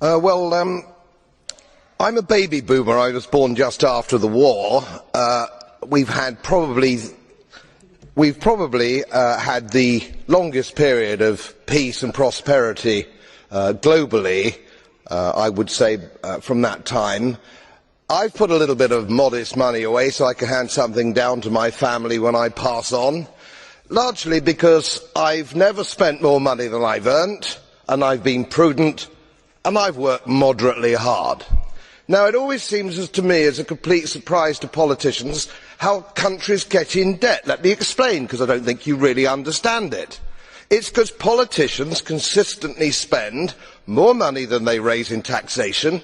I'm a baby boomer. I was born just after the war. We've probably had the longest period of peace and prosperity globally, I would say, from that time. I've put a little bit of modest money away so I can hand something down to my family when I pass on, largely because I've never spent more money than I've earned, and I've been prudent, and I've worked moderately hard. Now, it always seems to me as a complete surprise to politicians how countries get in debt. Let me explain, because I don't think you really understand it. It's because politicians consistently spend more money than they raise in taxation,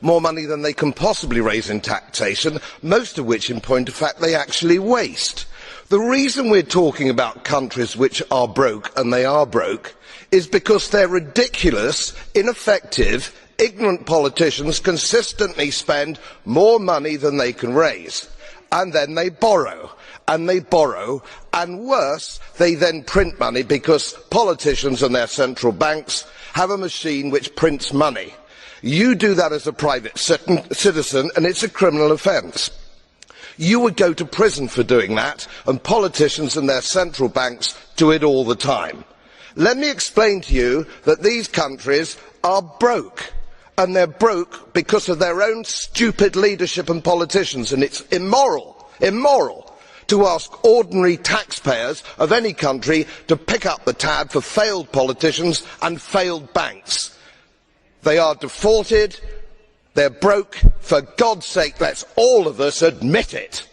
more money than they can possibly raise in taxation, most of which, in point of fact, they actually waste. The reason we're talking about countries which are broke, and they are broke, is because their ridiculous, ineffective, ignorant politicians consistently spend more money than they can raise, and then they borrow, and worse, they then print money, because politicians and their central banks have a machine which prints money. You do that as a private citizen, and it's a criminal offence. You would go to prison for doing that, and politicians and their central banks do it all the time. Let me explain to you that these countries are broke, and they're broke because of their own stupid leadership and politicians, and it's immoral to ask ordinary taxpayers of any country to pick up the tab for failed politicians and failed banks. They are defaulted, they're broke. For God's sake, let's all of us admit it.